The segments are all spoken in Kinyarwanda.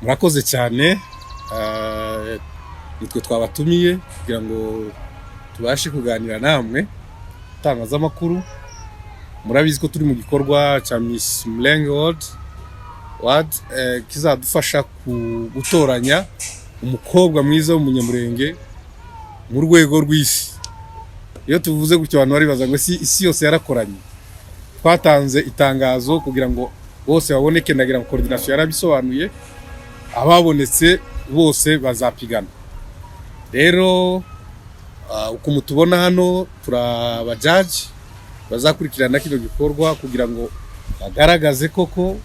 murakoze cyane nitwe twabatumiye kugira ngo tubashe kuganira namwe itangazamakuru. Murabizi ko turi mu gikorwa cya Miss Mulenge World kizadufasha gutoranya umukobwa mwiza w'umunyamurenge mu rwego rw'isi. Iyo tuvuze gutyo abantu baribaza ngo isi yose yarakoranye. Twatanze itangazo kugira ngo bose baboneke, ndagira ngo coordination yarabisobanuye, ababonetse bose bazapigana. Rero uko mutubona hano turaba judge bazakurikirana kino gikorwa kugira ngo bagaragaze koko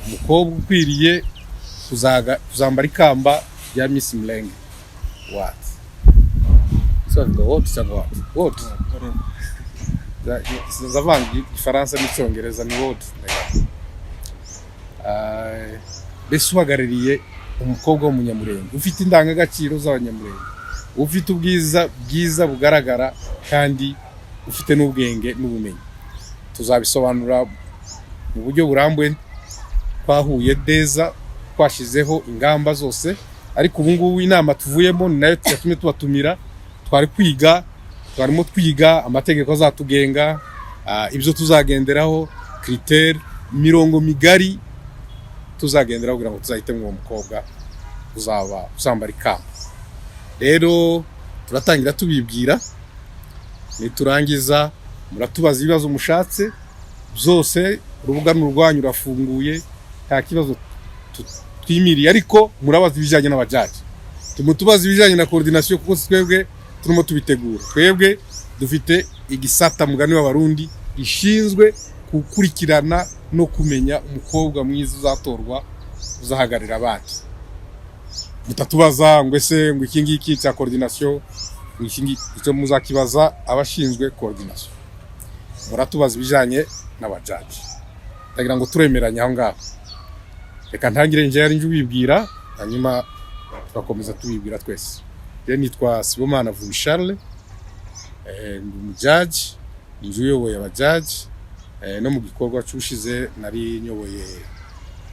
umukobwa ukwiriye kuzambara ikamba ya Miss Mulenge World. So what? Zavangi Ifaransa n'Icyongereza ni what? Bese uhagarariye umukobwa w'umunyamurenge ufite indangagaciro z'abanyamurenge, ufite ubwiza bwiza bugaragara kandi ufite n'ubwenge n'ubumenyi. Tuzabisobanura mu buryo burambuye, twahuye neza, twashizeho ingamba zose, ariko ubu ngubu inama tuvuyemo ni nayo tuyatumye tubatumira. Twarimo twiga amategeko azatugenga, ibyo tuzagenderaho, critère, mirongo migari tuzagenderaho kugira ngo tuzahite mu mukobwa uzambara ikamba. Rero turatangira tubibwira, niturangiza muratubaza ibibazo mushatse byose, urubuga n'urwanyu rurafunguye, nta kibazo twimiriye, ariko murabaza ibijyanye n'abajaji. Tumutubaza ibijyanye na coordination kuko twebwe turimo tubitegura. Twebwe dufite igisata mugani w'abarundi gishinzwe gukurikirana no kumenya umukobwa mwiza uzatorwa uzahagarira abandi. Mutatubaza ngo ese ngo iki ngiki cya coordination, icyo muzakibaza abashinzwe coordination. Muratubaza ibijyanye n'abajaji. Ndagira ngo turemeranye aho ngaho. Reka ntangire nje yari nje ubibwira, hanyuma turakomeza tubibwira twese. Je nitwa Sibomana Vubi Charles, ndi umujaji, nje uyoboye abajaji, no mu gikorwa cyushize nari nyoboye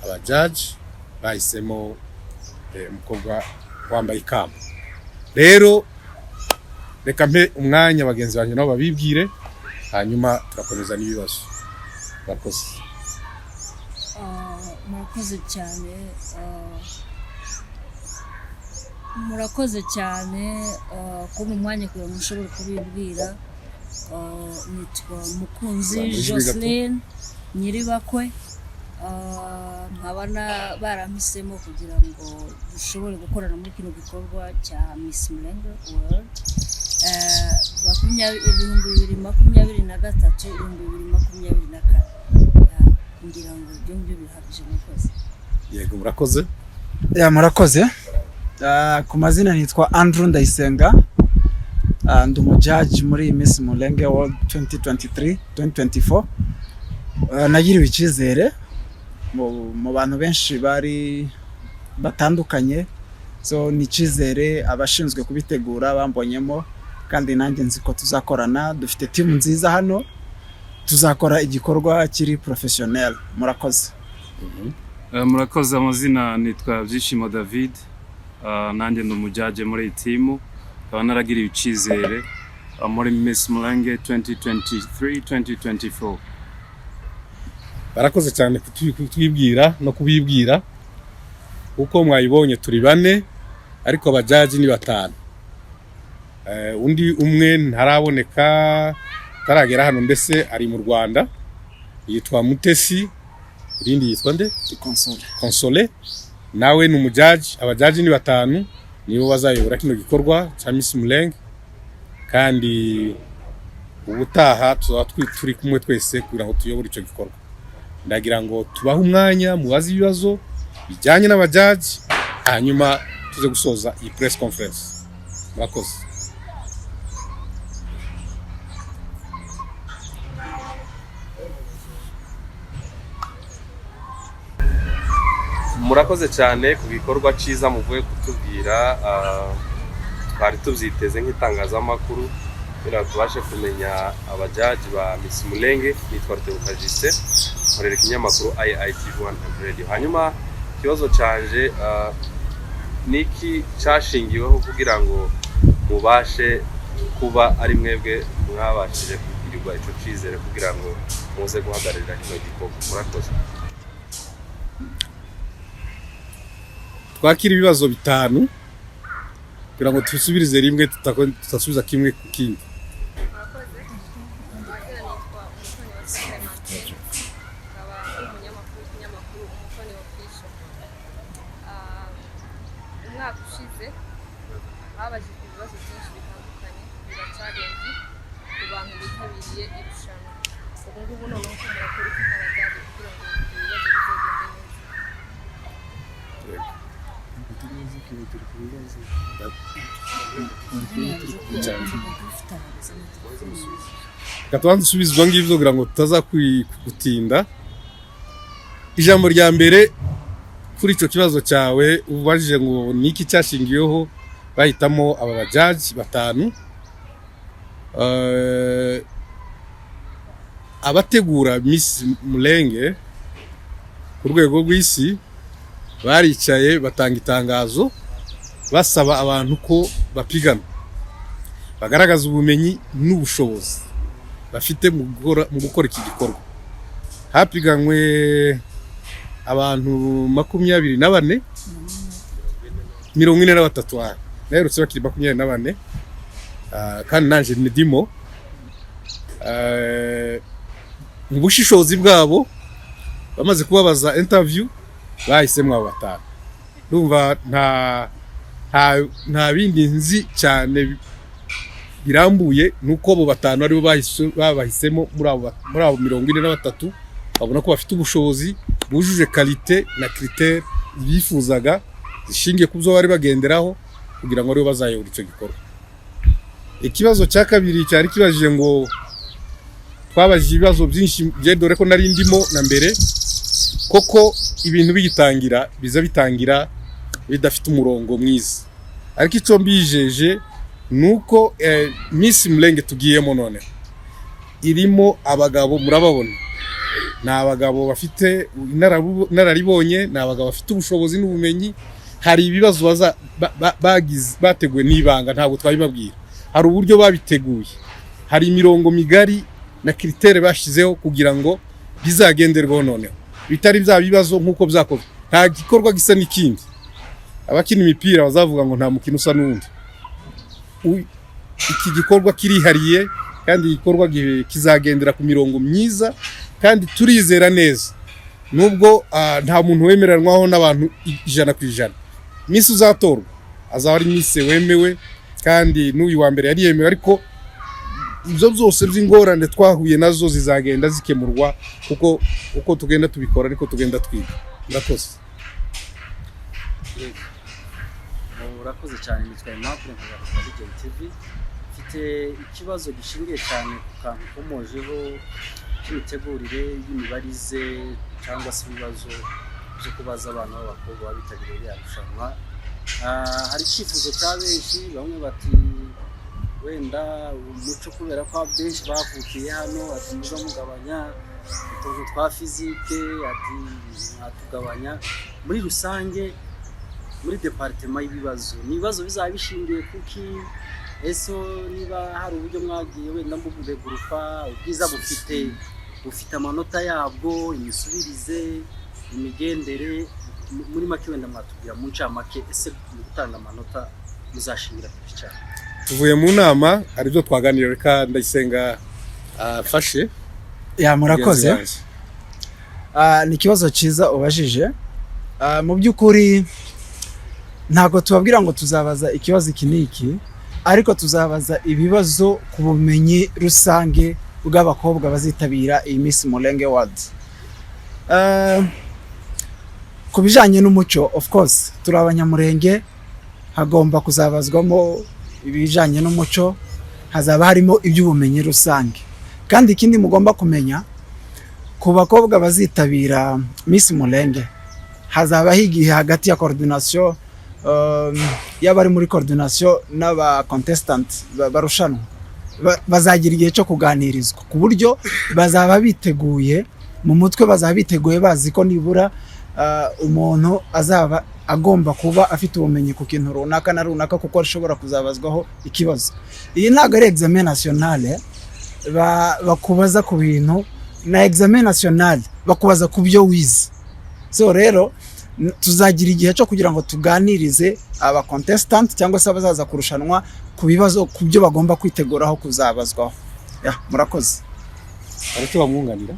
abajaji bahisemo umukobwa wambaye ikamba. Rero reka mpe umwanya bagenzi banjye nabo babibwire, hanyuma turakomeza n'ibibazo. Murakoze cyane kuba umwanya kugira ngo ushobore kubibwira. Nitwa Mukunzi Jocelyn Nyiribakwe, nkaba barampisemo kugira ngo dushobore gukorana muri kino gikorwa cya Miss Mulenge World 2023-2024 kugira ngo ibyo bihagije. Murakoze. Yego murakoze. Murakoze. Ku mazina nitwa Andrew Ndayisenga, ndi umujaji muri Miss Mulenge World 2023-2024. Nagiriwe icyizere mu bantu benshi bari batandukanye, so ni icyizere abashinzwe kubitegura bambonyemo, kandi nanjye nzi ko tuzakorana. Dufite team nziza hano, tuzakora igikorwa kiri professionnel. Murakoze. Murakoze. Amazina nitwa Byishimo David, nanjye ndi umujaji muri iyi team, nkaba naragiriwe icyizere muri Miss Mulenge 2023-2024. Barakoze cyane kutwibwira no kubibwira. Uko mwayibonye turi bane, ariko abajaji ni batanu. Undi umwe ntaraboneka, taragera hano, mbese ari mu Rwanda, yitwa Mutesi, irindi yitwa nde? Konsole. Nawe ni umujaji. Abajaji ni batanu, nibo bazayobora kino gikorwa cya Miss Mulenge, kandi ubutaha tuzaba turi kumwe twese kugira ngo tuyobore icyo gikorwa. Ndagira ngo tubahe umwanya mubaze ibibazo bijyanye n'abajaji, hanyuma tuze gusoza iyi press conference. Murakoze. Murakoze cyane ku gikorwa cyiza muvuye kutubwira. Twari tubyiteze nk'itangazamakuru kugira ngo tubashe kumenya abajaji ba Miss Mulenge. Nitwa Rero nkorera ikinyamakuru IITV1 Radio. Hanyuma ikibazo canje niki cyashingiweho kugira ngo mubashe kuba ari mwebwe mwabashije kugirirwa ico cizere kugira ngo muze guhagararira kino gikorwa. Murakoze. Twakira ibibazo bitanu kugira ngo tusubirize rimwe tutasubiza kimwe ku kindi. umwaka ushize habajijwe ibibazo byinshi bitandukanye biracarenze ku bantu bitabiriye irushanwa. Ubu ngubu noneho ko murakora iki nk'abajyaje kugira ngo ibibazo bizogende neza. Katubanza usubizwa ngivyo kugira ngo tutaza gutinda. Ijambo rya mbere kuri ico kibazo cyawe ubajije ngo niki cyashingiyeho bahitamo aba bajaji batanu. Abategura Miss Mulenge ku rwego rw'isi baricaye batanga itangazo basaba abantu ko bapigana bagaragaza ubumenyi n'ubushobozi bafite mu gukora iki gikorwa. Hapiganywe abantu 24 43 naherutse bakiri 24 kandi nanje ndimo mu bushishozi bwabo bamaze kubabaza interview bahisemo abo batanu. Ndumva nta bindi nzi cyane birambuye nuko abo batanu ari bo bahisemo muri abo 43 babona ko bafite ubushobozi bujuje qualité na critère bifuzaga zishingiye kubyo bari bagenderaho kugira ngo aribo bazayobora icyo gikorwa. Ikibazo cya kabiri cyari kibajije ngo twabajije ibibazo byinshi dore ko nari ndimo na mbere koko ibintu bigitangira biza bitangira bidafite umurongo mwiza, ariko icyo mbijeje nuko Miss Mulenge tugiyemo none irimo abagabo murababona, ni abagabo bafite inararibonye, ni abagabo bafite ubushobozi n'ubumenyi. Hari ibibazo bateguwe n'ibanga ntabwo twabibabwira, hari uburyo babiteguye, hari imirongo migari na critère bashizeho kugira ngo bizagenderwaho noneho bitari bya bibazo nkuko byakozwe. Nta gikorwa gisa n'ikindi, abakina imipira bazavuga ngo nta mukino usa n'undi. Iki gikorwa kirihariye kandi igikorwa kizagendera ku mirongo myiza kandi turizera neza nubwo nta muntu wemeranwaho n'abantu 100%. Miss uzatorwa azaba ari Miss wemewe kandi n'uyu wa mbere yari yemewe, ariko ibyo byose by'ingorane twahuye nazo zizagenda zikemurwa uko tugenda tubikora ariko tugenda twiga. Murakoze. Murakoze cyane. Nitwa Impapuro nk'abakozi TV. Mfite ikibazo gishingiye cyane ku kantu komojeho cy'imitegurire y'imibarize cyangwa se ibibazo byo kubaza abana b'abakobwa babitabiriye irushanwa. Hari icyifuzo cya benshi, bamwe bati wenda umuco kubera ko benshi bavukiye hano ati muza mugabanya utuntu twa fizike, ati natugabanya. Muri rusange muri departement y'ibibazo ni ibibazo bizaba bishingiye kuki? Ese niba hari uburyo mwagiye wenda mbuguze gurupa ubwiza bufite amanota yabwo, imisubirize, imigendere, muri make wenda mwatubwira mu ncamake ese gutanga amanota muzashingira ku cyane. Tuvuye mu nama hari byo twaganira, reka ndayisenga afashe. Murakoze. Ni ikibazo cyiza ubajije. Mu by'ukuri ntabwo tubabwira ngo tuzabaza ikibazo iki n'iki, ariko tuzabaza ibibazo ku bumenyi rusange bw'abakobwa bazitabira iyi Miss Mulenge World. Ku bijanye n'umuco, of course turi abanyamurenge, hagomba kuzabazwamo ibijanye n'umuco, hazaba harimo iby'ubumenyi rusange. Kandi ikindi mugomba kumenya, ku bakobwa bazitabira Miss Mulenge hazaba higihe hagati ya coordination y'abari muri coordination n'aba contestant barushanwa, bazagira igihe cyo kuganirizwa ku buryo bazaba biteguye mu mutwe, bazaba biteguye bazi ko nibura umuntu azaba agomba kuba afite ubumenyi ku kintu runaka na runaka kuko ashobora kuzabazwaho ikibazo. Iyi ntabwo ari examen nationale bakubaza ku bintu, na examen nationale bakubaza ku byo wize. So rero tuzagira igihe cyo kugira ngo tuganirize aba contestant cyangwa se abazaza kurushanwa ku bibazo ku byo bagomba kwiteguraho kuzabazwaho. Murakoze. Ariko bamwunganira.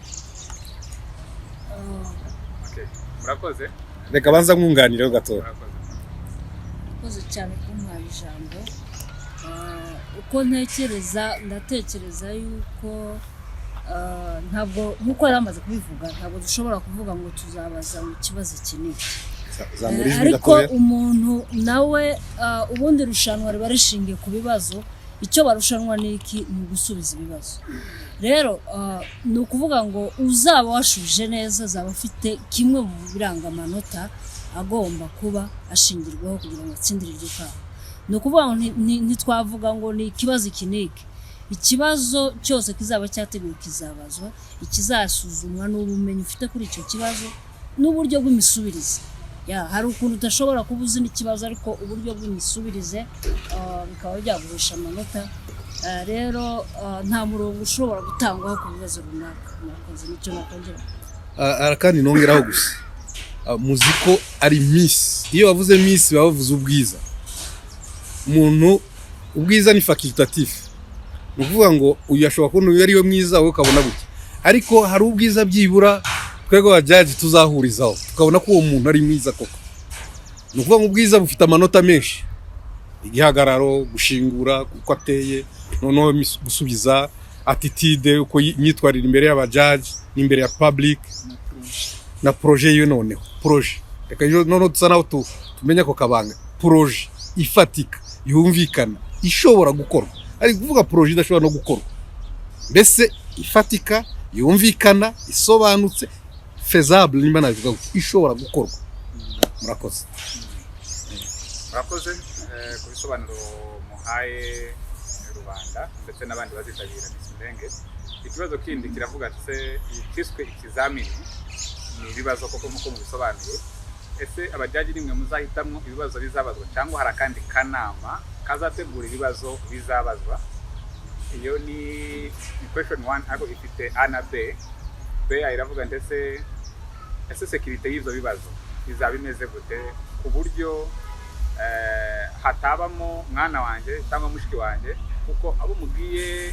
Murakoze. Reka banza mwunganire gato. Murakoze cyane kumpa ijambo. Uko ndatekereza yuko ntabwo nkuko yaramaze kubivuga, ntabwo dushobora kuvuga ngo tuzabaza mu kibazo kinini. Ariko umuntu nawe ubundi rushanwa riba rishingiye ku bibazo, icyo barushanwa niki ni gusubiza ibibazo. Rero ni ukuvuga ngo uzaba washuje neza azaba afite kimwe mu biranga amanota agomba kuba ashingirwaho kugira ngo atsindire iryo kamba. Ni ukuvuga ngo ntitwavuga ngo ni ikibazo kiniki. Ikibazo cyose kizaba cyateguwe kizabazwa, ikizasuzumwa n'ubumenyi ufite kuri icyo kibazo n'uburyo bw'imisubirize. Hari ukuntu udashobora kuba uzi n'ikibazo ariko uburyo bw'imisubirize bikaba byaguhisha amanota. Rero nta murongo ushobora gutangwaho ku bibazo runaka. Murakoze, nicyo nakongera. Kandi nongeraho gusa muziko ari miss. Iyo bavuze miss bavuze ubwiza. Umuntu ubwiza ni facultatif. Ni ukuvuga ngo uyu ashobora kubona uyu ari we mwiza wowe ukabona gutya, ariko hari ubwiza byibura twego abajaji tuzahurizaho tukabona ko uwo muntu ari mwiza koko. Ni ukuvuga ngo ubwiza bufite amanota menshi: igihagararo, gushingura, uko ateye, noneho gusubiza, attitude, uko yitwarira imbere y'abajaji n'imbere ya public, na projet yo noneho projet. Reka noneho dusa naho tumenya ko kabanga projet ifatika, yumvikana, ishobora gukorwa. Ari kuvuga projet idashobora no gukorwa, mbese ifatika, yumvikana, isobanutse, faisable, nimba navuga ishobora gukorwa. Murakoze. Murakoze ku bisobanuro muhaye rubanda ndetse n'abandi bazitabira Miss. Ikibazo kindi kiravuga se ikiswe ikizamini ni ibibazo koko muko mubisobanuye. Ese abajaji nimwe muzahitamwo ibibazo bizabazwa cyangwa hari akandi kanama kazategura ibibazo bizabazwa? Iyo ni question 1 ariko ifite A na B. B iravuga ndetse ese security y'ivyo bibazo bizaba imeze gute ku buryo hatabamo mwana wanje cyangwa mushiki wanje, kuko abo mugiye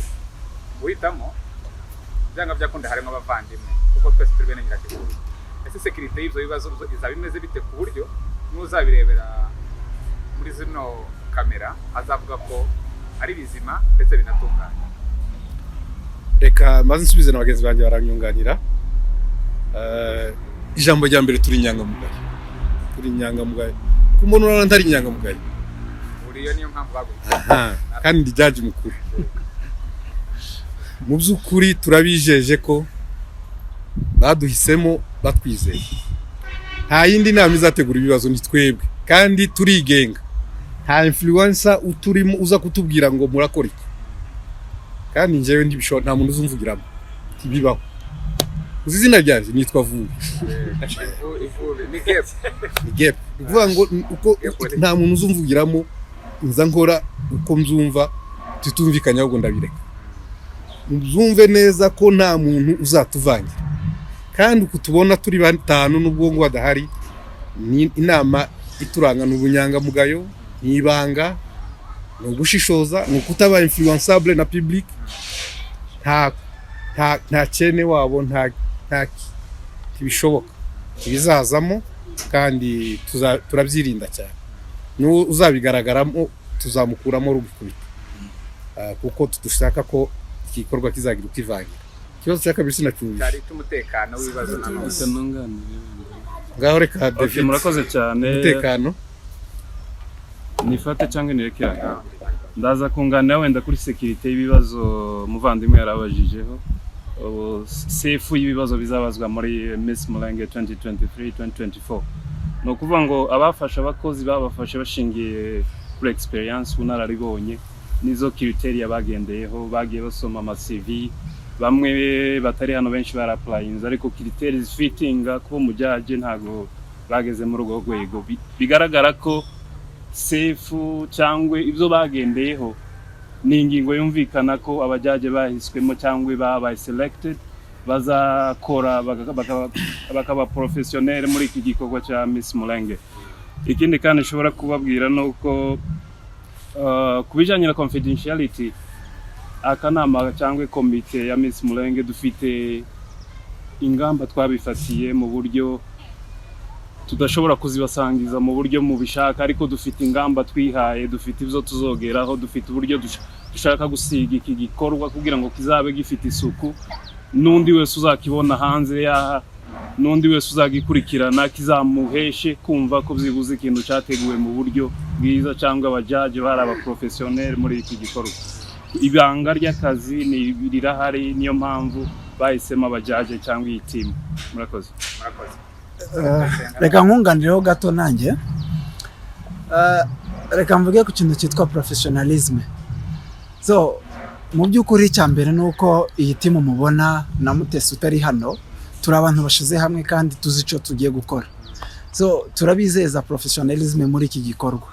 guhitamo byanga byakunda harimo abavandimwe kuko twese turi bene nyirakuru. Ese security y'ivyo bibazo izaba imeze bite ku buryo nuzabirebera muri zino kamera azavuga ko ari bizima ndetse binatunganye? Reka maze nsubize na bagenzi banjye baranyunganira. Ijambo rya mbere turi inyangamugayo. Turi inyangamugayo. Ku muntu urana ntari inyangamugayo. Uriyo niyo mpamvu baguze. Kandi ndi judge mukuru. Mu by'ukuri turabijeje ko baduhisemo batwizeye. Nta yindi nama izategura ibibazo ni twebwe, kandi turigenga. Nta influencer uturimo uza kutubwira ngo murakora iki. Kandi njyewe ndibishobora, nta muntu uzumvugiramo. Tibibaho. Uzi izina ryanjye nitwa Vubi. Ni gap. Ni gap. Kuvuga ngo uko nta muntu uzumvugiramo, nza nkora uko mzumva, tutumvikanya ahubwo ndabireka. Mzumve neza ko nta muntu uzatuvangira. Kandi uko tubona turi batanu n'ubwongo badahari, ni inama ituranga n'ubunyangamugayo, n'ibanga, no gushishoza, no kutaba influençable na public. Nta cyene wabo, nta kibishoboka ibizazamo, kandi turabyirinda cyane. No uzabigaragaramo tuzamukuramo rubikubita, kuko tudushaka ko igikorwa kizagira ukivangira. Kibazo cya kabiri sinacumva cyari cy'umutekano w'ibibazo n'amanota. Ngaho reka David. Murakoze cyane. Umutekano nifate cyangwa nirekera. Ndaza kunganira wenda kuri security y'ibibazo muvandimwe yarabajijeho. Sefu y'ibibazo bizabazwa muri Miss Mulenge 2023-2024. No kuvuga ngo abafasha abakozi babafashe bashingiye kuri experience unararibonye nizo criteria bagendeyeho, bagiye basoma ama CV, bamwe batari hano benshi baraplayinze ariko critères fittinga ko mujaje ntago bageze muri urwo rwego bigaragara ko sefu cyangwa ibyo bagendeyeho ni ingingo yumvikana ko abajaje bahiswemo cyangwa babaye selected bazakora bakaba professionnel muri iki gikorwa cya Miss Mulenge. Ikindi kandi nshobora kubabwira nuko kubijanye na confidentiality akanama cyangwa komite ya Miss Mulenge dufite ingamba twabifatiye mu buryo tudashobora kuzibasangiza mu buryo mubishaka ariko dufite ingamba twihaye, dufite ibyo tuzogeraho, dufite uburyo dushaka gusiga iki gikorwa kugira ngo kizabe gifite isuku, n'undi wese uzakibona hanze ya n'undi wese uzagikurikirana kizamuheshe kumva ko byibuze ikintu cyateguwe mu buryo bwiza cyangwa abajaje bari abaprofessionnel muri iki gikorwa. Ibanga ry'akazi ni rirahari, niyo mpamvu bahisemo abajaje cyangwa iyi team. Murakoze. Reka nkunganireho gato nanjye, reka mvuge ku kintu cyitwa professionalism. So mu by'ukuri cya mbere ni uko iyi timu mubona na Mutesi utari hano turi abantu bashize hamwe kandi tuzi icyo tugiye gukora. So turabizeza professionalism muri iki gikorwa.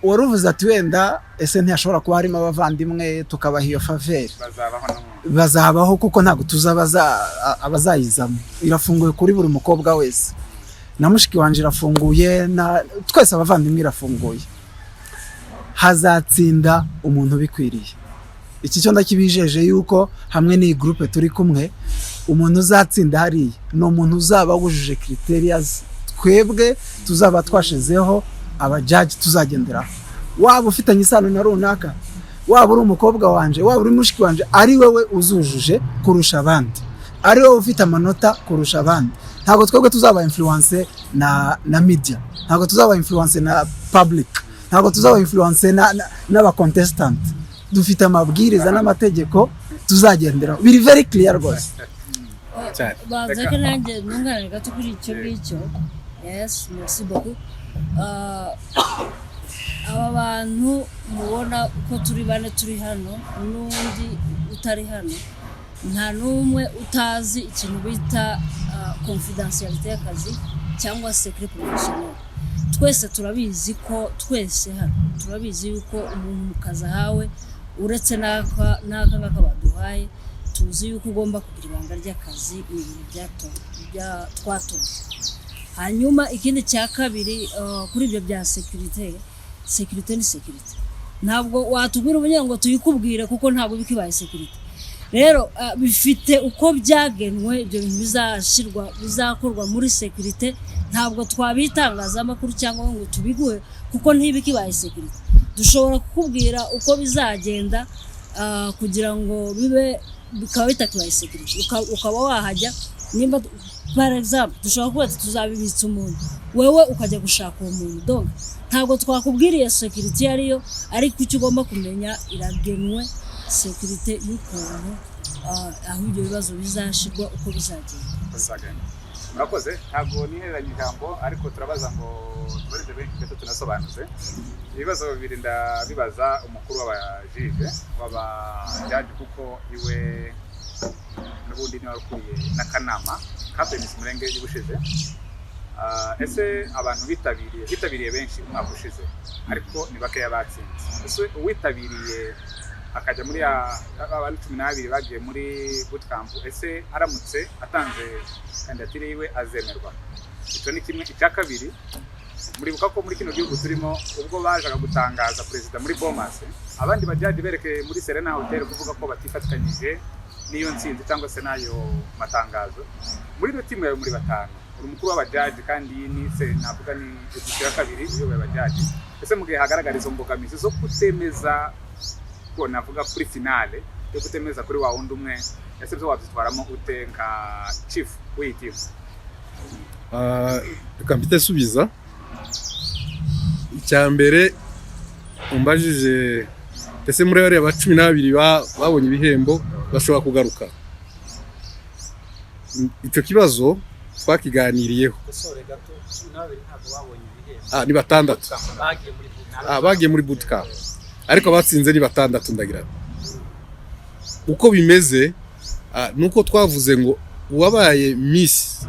Waruvuze ati wenda ese ntiyashobora kuba harimo abavandimwe tukabaha iyo faveur. Bazabaho kuko ntabwo tuzabaza abazayizamo. Irafunguye kuri buri mukobwa wese. Na mushiki wanje irafunguye, na twese abavandimwe irafunguye. Hazatsinda umuntu bikwiriye. Iki cyo ndakibijeje yuko hamwe ni groupe turi kumwe, umuntu uzatsinda hari no umuntu uzaba wujuje criterias twebwe tuzaba twashizeho abajaji tuzagendera. Waba ufitanye isano na runaka, waba uri umukobwa wanje, waba uri mushiki wanje, ari wewe uzujuje kurusha abandi, ari wewe ufite amanota kurusha abandi. Ntabwo twebwe tuzaba influence na media, ntabwo tuzaba influence na public, ntabwo tuzaba influence n'aba contestant. Dufite amabwiriza n'amategeko tuzagendera. Biri very clear rwose. Baza ko nanjye ntunganira gato kuri icyo ngicyo. Yes, merci beaucoup. Aba bantu mubona uko turi bane turi hano n'undi utari hano, nta n'umwe utazi ikintu bita confidentiality y'akazi cyangwa secret professionnel. Twese turabizi ko twese hano turabizi yuko umuntu mukaza hawe uretse naka baduhaye, tuzi yuko ugomba kugira ibanga ry'akazi, ibintu twatoje. Hanyuma ikindi cya kabiri kuri ibyo bya security ni security. Ntabwo watubwira ubunya ngo tuyikubwire kuko ntabwo bikibaye security. Rero bifite uko byagenwe ibyo bintu bizakorwa muri security. Ntabwo twabitangaza amakuru cyangwa ngo tubiguhe kuko ntibikibaye security. Dushobora kukubwira uko bizagenda kugira ngo bikaba bitakibaye security, ukaba wahajya. Nimba par exemple dushobora kuba tuzabibitsa umuntu, wewe ukajya gushaka uwo muntu. Donc ntabwo twakubwiriye security ariyo, ariko icyo ugomba kumenya iragenwe security y'ukuntu aho ibyo bibazo bizashirwa uko bizagenda. Murakoze. Ntabwo nihereranye ijambo ariko turabaza ngo tubareze benshi ndetse tunasobanuze ibibazo bibiri. Ndabibaza umukuru w'abajije w'abajaji kuko iwe n'ubundi niwe ukuriye n'akanama ka Miss Mulenge y'ubushize. Ese abantu bitabiriye benshi umwaka ushize ariko ni bakeya batsinze. Ese uwitabiriye akajya muri abantu 12 bagiye muri bootcamp, ese aramutse atanze kandidatire yiwe azemerwa? Icyo ni kimwe. Icya kabiri, muribuka ko muri kino gihugu turimo ubwo bajaga gutangaza perezida muri Bomas, abandi bajaji berekeye muri Serena Hotel kuvuga ko batifatikanyije n'iyo nsinzi cyangwa se nayo matangazo. Muri iyo timu yawe muri batanu, uri umukuru w'abajaji kandi ni navuga ni edition ya kabiri uyoboye abajaji. Ese mugihe hagaragara izo mbogamizi zo kutemeza ko navuga kuri finale yo kutemeza kuri wa wundi umwe, ese byo wabyitwaramo ute nka chief w'iyi timu? Reka mpite subiza. Icya mbere umbajije ese muri bariya ba 12 babonye ibihembo bashobora kugaruka. Icyo kibazo twakiganiriyeho. Gato 12 ntabwo babonye ibihembo. Ni batandatu. Bagiye muri bootcamp. Ariko batsinze ni batandatu ndagira. uko bimeze nuko twavuze ngo uwabaye miss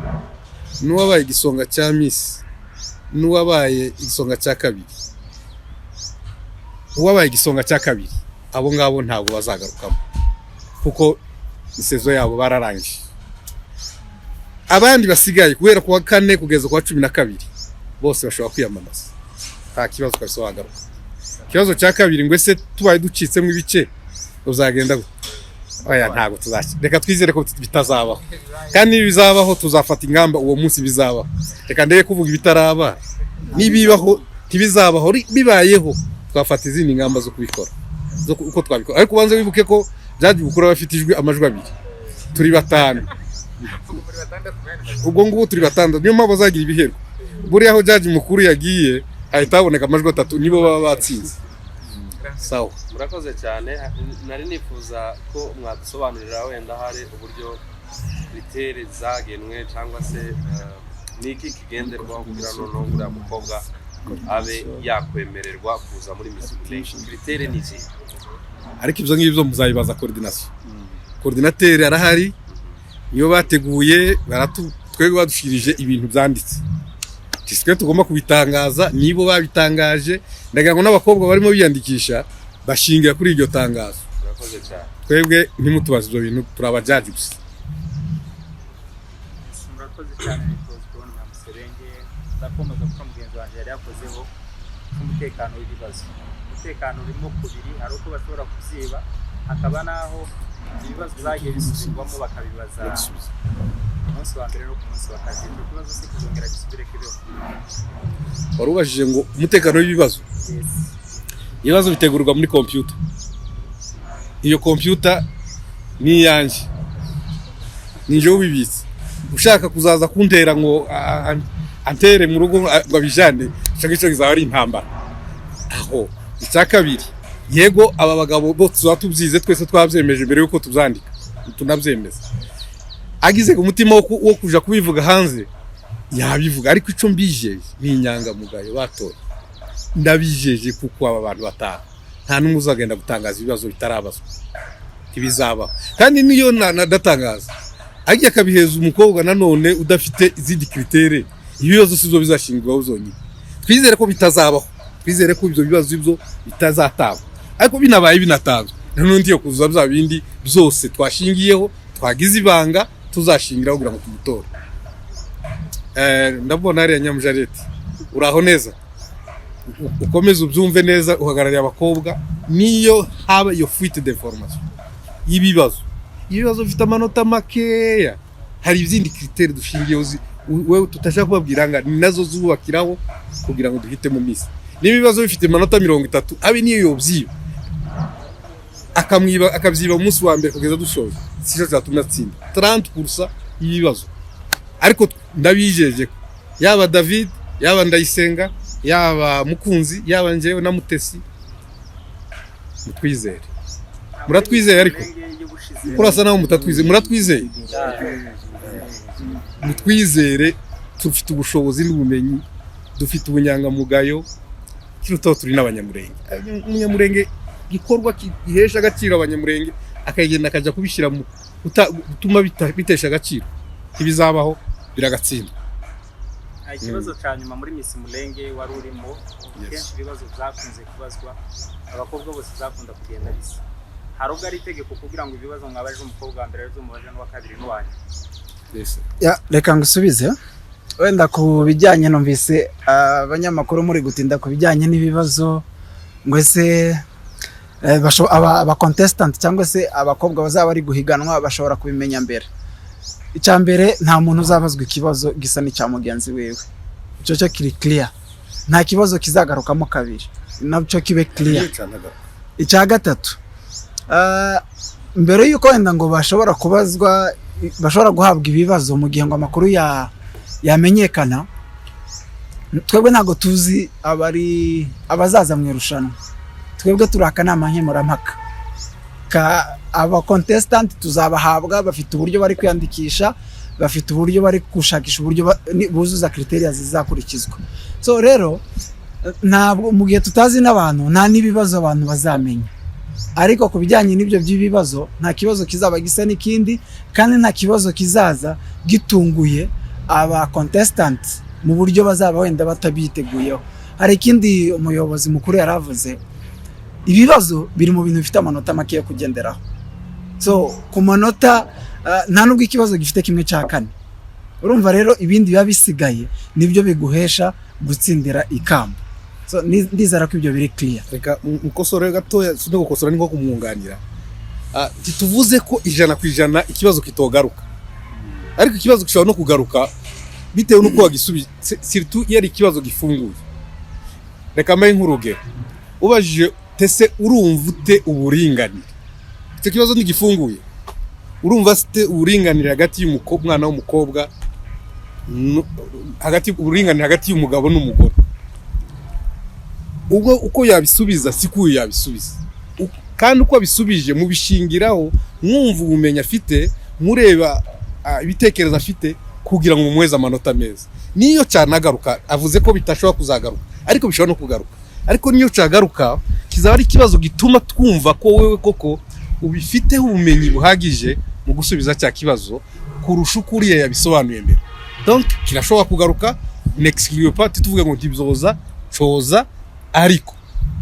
n'uwabaye igisonga cya miss n'uwabaye igisonga cya kabiri, uwabaye igisonga cya kabiri abo ngabo ntabwo bazagarukamo kuko isezo yabo bararangije. Abandi basigaye guhera kuwa 4 kugeza kuwa 12 bose bashobora kwiyamamaza, nta kibazo kabisa wagaruka. Ikibazo cya kabiri ngo ese tubaye ducitsemo ibice uzagenda oya ntabwo tuzashye, reka twizere ko bitazabaho, kandi bizabaho tuzafata ingamba uwo munsi bizabaho. Reka ndebe kuvuga ibitaraba, nibibaho tibizabaho, bibayeho twafata izindi ngamba zo kubikora, zo uko twabikora. Ariko ubanze wibuke ko Judge Ukuri bafite ijwi amajwi 2, turi 5 ubwo ngubu turi 5, niyo mpamvu bazagira ibihero. Buriya aho Judge Ukuri yagiye ahita haboneka amajwi 3 nibo baba batsinze. Sawa, murakoze cyane. Nari nifuza ko mwadusobanurira wenda hari uburyo kritere zagenwe cyangwa se niki kigenderwaho kugira noneho uriya mukobwa abe yakwemererwa kuza muri Miss Mulenge. Kritere ni iki? Ariko ibyo ngibyo muzayibaza coordination. Coordinateur arahari, iyo bateguye twebwe badushirije ibintu byanditse. Twe tugomba kubitangaza, nibo babitangaje. Ndagira ngo n'abakobwa barimo biyandikisha bashingira kuri iryo tangazo. Murakoze cyane. Twebwe ntimutubaze ibyo bintu, turabajaji gusa. Murakoze cyane nitoze kubona Muserenge ndakomeza kuko mugenzi wanjye yari yakozeho umutekano w'ibibazo. Umutekano urimo kubiri, hari uko bashobora kubyiba, hakaba naho ibibazo zagiye bisubirwamo bakabibaza umunsi wa mbere no ku munsi wa kabiri. Ikibazo se kuzongera gisubire kibeho. Warubajije ngo umutekano w'ibibazo. Ibibazo bitegurwa muri computer. Iyo computer ni yanje, ni je ubibitse. Ushaka kuzaza kuntera ngo antere mu rugo ngo bijane, cyangwa icyo gizaba ari intambara. Aho icya kabiri, yego aba bagabo bo tuzatubyize twese twabyemeje mbere yuko tuzandika, tunabyemeza. Agize ku mutima wo kuja kubivuga hanze yabivuga, ariko ico mbijeje ni inyangamugayo batoye. Ndabijeje kuko aba bantu batanu nta numwe uzagenda gutangaza ibibazo bitarabazwa, ibizaba. Kandi niyo nadatangaza agiye akabiheza umukobwa nanone udafite izindi kritere, ibibazo sizo bizashingirwaho zonyine. Twizere ko bitazabaho, twizere ko ibyo bibazo ibyo bitazataba, ariko binabaye binatanzwe nanone yo kuzuza bya bindi byose twashingiyeho, twagize ibanga tuzashingiraho kugira ngo tumutore. Ndabona ari Nyamujareti uraho neza, ukomeza ubyumve neza, uhagarariye abakobwa. Niyo haba iyo fuite d'information y'ibibazo, ibibazo bifite amanota makeya, hari izindi kritere dushingiyeho wewe tutashaka kubabwira nga nazo zubakiraho kugira ngo duhite mu misi. N'ibibazo bifite amanota 30 abe niyo yobyiba akabyiba umunsi wa mbere kugeza dushoje, sico cyatuma tsinda 30% y'ibibazo. Ariko ndabijeje yaba David, yaba Ndayisenga, yaba Mukunzi, yaba njewe na Mutesi, mutwizere. Muratwizeye ariko kurasa naho mutatwizeye, muratwizeye. Mutwizere, tufite ubushobozi n'ubumenyi, dufite ubunyangamugayo, kiruto turi n'abanyamurenge. Umunyamurenge gikorwa gihesha agaciro abanyamurenge, akagenda akaja kubishira mu utuma bitesha agaciro, ibizabaho biragatsinda. Ikibazo cya nyuma muri Miss Mulenge wari urimo, kenshi ibibazo byakunze kubazwa, abakobwa bose zakunda kugenda bisa. Hari ubwo ari itegeko kugira ngo ibibazo mwabaje umukobwa wa mbere mubaje n'uwa kabiri n'uwanyu? Reka ngusubize. Wenda ku bijyanye numvise abanyamakuru muri gutinda ku bijyanye n'ibibazo ngo ese aba contestant cyangwa se abakobwa bazaba bari guhiganwa bashobora kubimenya mbere. Icya mbere, nta muntu uzabazwa ikibazo gisa n'icya mugenzi wewe, icyo cyo kiri clear, nta kibazo kizagarukamo kabiri, nabyo kibe clear. Icya gatatu, mbere yuko wenda ngo bashobora kubazwa, bashobora guhabwa ibibazo mu gihe ngo amakuru yamenyekana, twebwe ntago tuzi abazaza mu irushanwa. Twebwe turi akanama nkemurampaka, aba contestant tuzabahabwa bafite uburyo bari kwiyandikisha, bafite uburyo bari gushakisha uburyo buzuza criteria zizakurikizwa. So rero ntabwo mu gihe tutazi n'abantu nta nibibazo abantu bazamenya. ariko ku bijyanye n'ibyo by'ibibazo nta kibazo kizaba gisa n'ikindi kandi nta kibazo kizaza gitunguye aba contestant mu buryo bazaba wenda batabiteguyeho. Hari ikindi umuyobozi mukuru yaravuze, ibibazo biri mu bintu bifite amanota make yo kugenderaho. So ku manota nta nubwo ikibazo gifite kimwe cya kane. Urumva rero ibindi biba bisigaye nibyo biguhesha gutsindira ikamba. So ndizera ko ibyo biri clear. Reka mukosore gatoya sino gukosora ni nko kumwunganira. Tuvuze ko 100% ikibazo kitogaruka. Ariko ikibazo gishobora no kugaruka bitewe nuko wagisubije surtout yari ikibazo gifunguye. Reka mbaye nk'urugero. Ubajije tese urumva ute uburinganire? Icyo kibazo ntigifunguye. Urumva site uburinganire hagati y'umwana w'umukobwa hagati uburinganire hagati y'umugabo n'umugore. Ubwo uko yabisubiza siku yabisubiza. Kandi uko abisubije mu bishingiraho mwumva ubumenyi afite mureba ibitekerezo afite kugira ngo mumweze amanota meza. Niyo cyanagaruka avuze ko bitashobora kuzagaruka ariko bishobora no kugaruka. Ariko niyo cyagaruka kizaba ari ikibazo gituma twumva ko wewe koko ubifiteho ubumenyi buhagije mu gusubiza cya kibazo kurusha ukuriye yabisobanuye mbere. Donc kirashobora kugaruka n'exclure pas tuvuge ngo ntibyoza coza ariko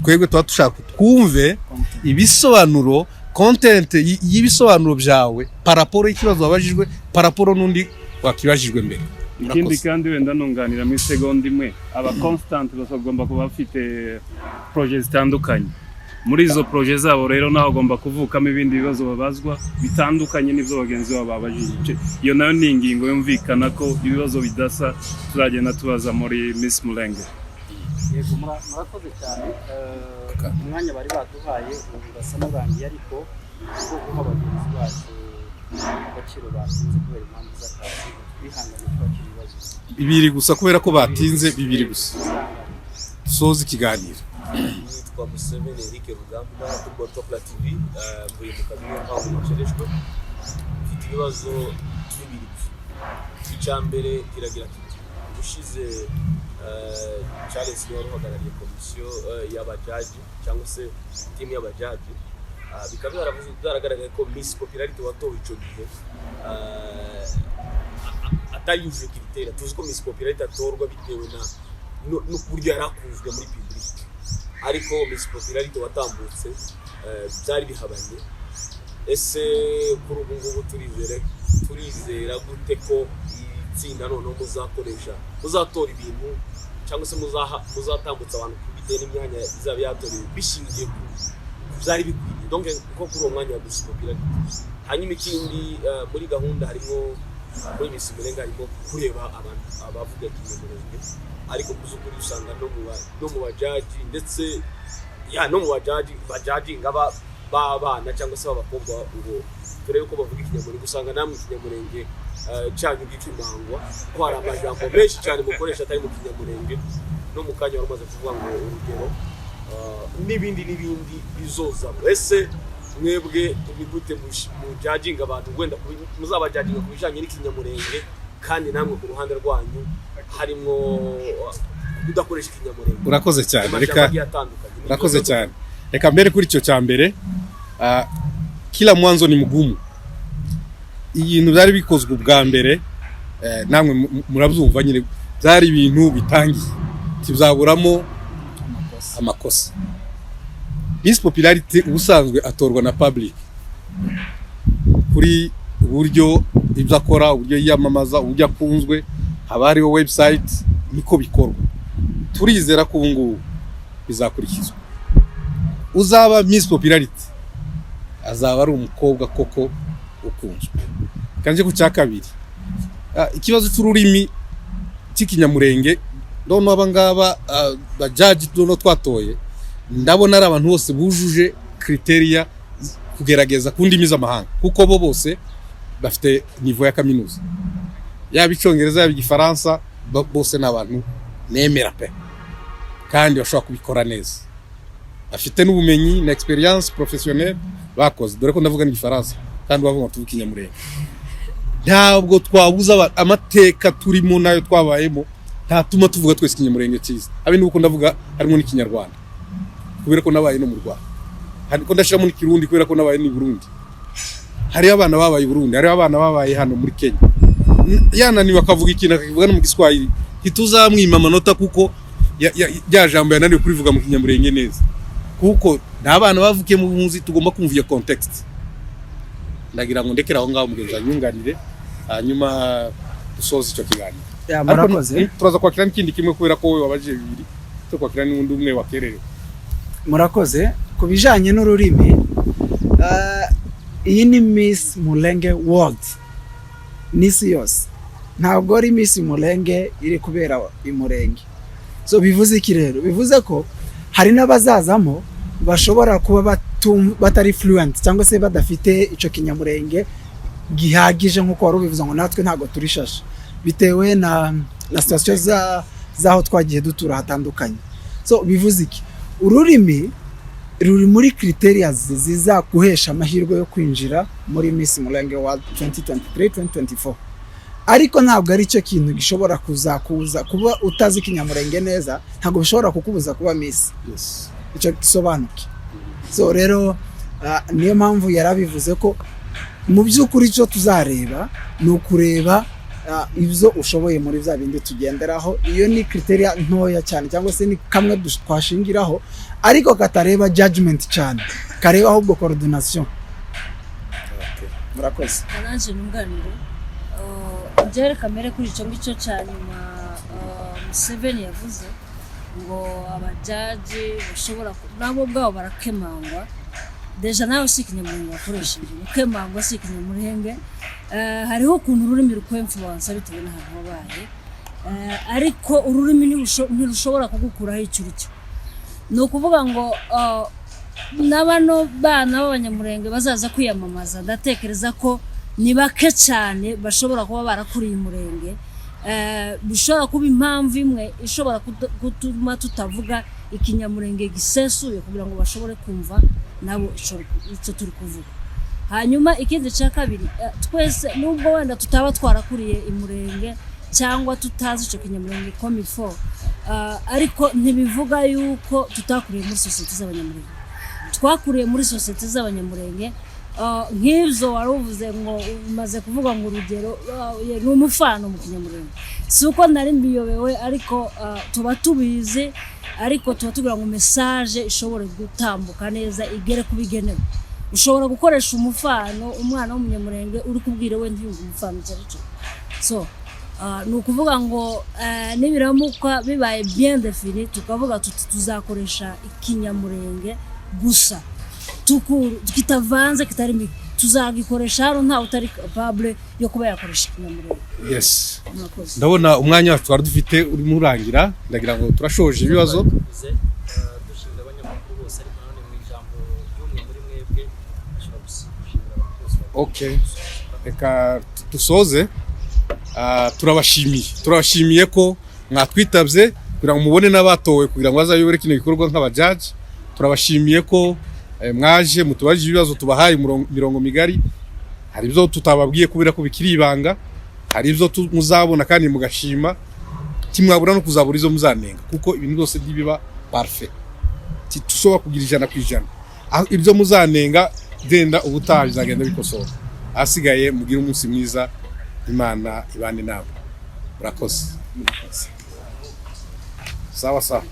twebwe tuba dushaka twumve ibisobanuro content y'ibisobanuro byawe paraporo y'ikibazo wabajijwe paraporo n'undi wakibajijwe mbere. Ikindi kandi wenda nunganira mu segonda imwe aba constant basagomba kuba bafite project zitandukanye. Muri izo project zabo rero naho agomba kuvukamo ibindi bibazo babazwa bitandukanye n'ibyo bagenzi babo babajije. Iyo nayo ni ingingo yumvikana ko ibibazo bidasa tuzagenda tubaza muri Miss Mulenge. Yego murakoze cyane. Umwanya bari baduhaye urasa n'urangiye ariko ko abagenzi bacu agaciro batinze kubera impamvu z'akazi bihanganye kwakira ibibazo. Bibiri gusa kubera ko batinze bibiri gusa. Soza ikiganiro. Nitwa Museveni Eric Rugamba kuri Top TV mvuye mu kazi aho mucereshwe. Mfite ibibazo bibiri. Icyambere kiragira kiti ushize Charles Rero uhagarariye komisiyo y'abajaji cyangwa se timu y'abajaji bikaba byaragaragaye ko Miss Popularity watowe icyo gihe atayuje kiritera. Tuzi ko Miss Popularity atorwa bitewe n'uburyo yarakuzwe muri public, ariko Miss Popularity watambutse byari bihabanye. Ese kuri ubu ngubu turizera gute ko itsinda noneho muzatora ibintu cyangwa se muzatambutsa abantu kubitewe n'imyanya izaba yatorewe bishingiye ku byari bikwiye. Donc nko kuri uwo mwanya wa Miss Popularity. Hanyuma ikindi muri gahunda harimo muri Miss Mulenge harimo kureba abantu abavuga ikinyamurenge, ariko kuzukuri usanga no mu bajaji ndetse no mu bajaji ngaba babana cyangwa se abakobwa ubu turebe ko bavuga ikinyamurenge usanga namwe ikinyamurenge cyanyu gicumangwa ko hari amajambo menshi cyane mukoresha atari mu kinyamurenge no mu kanya waramaze kuvuga ngo urugero n'ibindi bizoza. Ese mwebwe tubigute mu judging abantu wenda muzabajudging ku bijanye n'ikinyamurenge kandi namwe ku ruhande rwanyu harimo kudakoresha ikinyamurenge. Urakoze cyane. Reka mbere kuri icyo cyambere kila mwanzo ni mgumu. Ibintu byari bikozwe ubwa mbere namwe murabyumva nyine byari ibintu bitangiye kizaburamo amakosa. Miss Popularity ubusanzwe atorwa na public kuri uburyo ibyo akora, uburyo yiyamamaza, uburyo akunzwe, haba hariho website niko bikorwa. Turizera ko ubu bizakurikizwa. Uzaba Miss Popularity azaba ari umukobwa koko ukunzwe. Kanje ku cyakabiri ikibazo cy'ururimi cy'ikinyamurenge none abangaba bajaji dono twatoye ndabona ari abantu bose bujuje criteria kugerageza kundimiza amahanga kuko bo bose bafite niveau ya kaminuza yaba icyongereza yaba igifaransa bose n'abantu nemera pe kandi bashobora kubikora neza, afite n'ubumenyi na experience professionnelle bakoze. Dore ko ndavuga n'igifaransa kandi bavuga tuvuga ikinyamurenge. Ntabwo twabuza amateka turimo nayo twabayemo ntatuma tuvuga twese ikinyamurenge cyiza. Abe nuko ndavuga harimo n'ikinyarwanda kubera ko nabaye no mu Rwanda. ko ndashira muri Kirundi kubera ko nabaye ni Burundi. Hari abana babaye Burundi, hari abana babaye hano muri Kenya. Yananiwe akavuga ikintu akavuga no mu Giswahili. Hituzamwima amanota kuko ya jambo yananiwe kurivuga mu Kinyamurenge neza. Kuko n'abana bavukiye mu bunzi tugomba kumva iyo context. Ndagira ngo ndekera aho ngaho mugenzi anyunganire hanyuma dusoze icyo kiganiro. Ya murakoze. Turaza kwakira n'ikindi kimwe kubera ko wowe wabaje bibiri. Cyo kwakira n'undi umwe wakerere. Murakoze ku bijanye n'ururimi iyi ni Miss Mulenge World n'isi yose ntabwo ari Miss Mulenge iri kubera imurenge. So bivuze iki rero? Bivuze ko hari n'abazazamo bashobora kuba batari fluent cyangwa se badafite ico kinyamurenge gihagije nkuko wari ubivuze ngo natwe ntago turishasha bitewe na station zaho twagiye dutura hatandukanye. So bivuze iki? Ururimi ruri muri criteria ziza guhesha amahirwe yo kwinjira muri Miss Mulenge World 2023-2024. Ariko ntabwo ari cyo kintu gishobora kuza kuba utazi kinyamurenge neza ntabwo bishobora kukubuza kuba Miss. Yes. Icyo gisobanuke. So rero niyo mpamvu yarabivuze ko mu by'ukuri cyo tuzareba ni ukureba ibyo ushoboye muri bya bindi tugenderaho. Iyo ni criteria ntoya cyane cyangwa se ni kamwe twashingiraho ariko katareba judgment cyane kareba ahubwo coordination. Murakoze. Kananje nunganire njere kamere kuri icyo ngicyo cyane Museveni yavuze ngo abajaji bashobora nabo bwabo barakemangwa deja nawe sikinyamurenge bakoresheje ukemangwa sikinyamurenge hariho ukuntu ururimi rukwemfluence bitewe n'ahantu wabaye ariko ururimi ntirushobora kugukuraho icyo uricyo. Ni ukuvuga ngo n'abano bana b'abanyamurenge bazaza kwiyamamaza ndatekereza ko ni bake cyane bashobora kuba barakuriye umurenge. Bishobora kuba impamvu imwe ishobora gutuma tutavuga ikinyamurenge gisesuye kugira ngo bashobore kumva nabo icyo turi kuvuga. Hanyuma ikindi cya kabiri twese nubwo wenda tutaba twarakuriye imurenge cyangwa tutazi icyo kinyamurenge comme il faut ariko ntibivuga yuko tutakuriye muri societe z'abanyamurenge. Twakuriye muri societe z'abanyamurenge nk'ibyo wari uvuze ngo umaze kuvuga ngo urugero ni umufano mu kinyamurenge. Si uko nari mbiyobewe ariko tuba tubizi ariko tuba tugira ngo message ishobore gutambuka neza igere kubigenewe. Ushobora gukoresha umufano umwana w'umunyamurenge uri kubwire we ntiyumva umufano cyacu. So ni ukuvuga ngo nibiramuka bibaye bien défini tukavuga tuzakoresha ikinyamurenge gusa kitavanze kitari tuzagikoresha hano nta utari capable yo kuba yakoresha ikinyamurenge. Yes. Ndabona umwanya wacu twari dufite urimo urangira ndagira ngo turashoje ibibazo. Dushinga abanyamakuru bose ariko none mu ijambo ry'umwe muri mwebwe ashobora gushimira abakozi. Okay. Reka dusoze turabashimiye ko mwatwitabye kugira ngo mubone n'abatowe kugira ngo bazayobore kino gikorwa nk'abajaji. Turabashimiye ko mwaje mutubajije ibibazo tubahaye mirongo migari. Hari ibyo tutababwiye kubera ko bikiri ibanga, hari ibyo muzabona kandi mugashima kimwabura no kuzabura izo muzanenga kuko ibintu byose ntibiba parfait. Tushobora kugira 100%. Ibyo muzanenga genda ubutaha bizagenda bikosora. Asigaye mugira umunsi mwiza, Imana ibane nawe. Murakoze. Sawa sawa.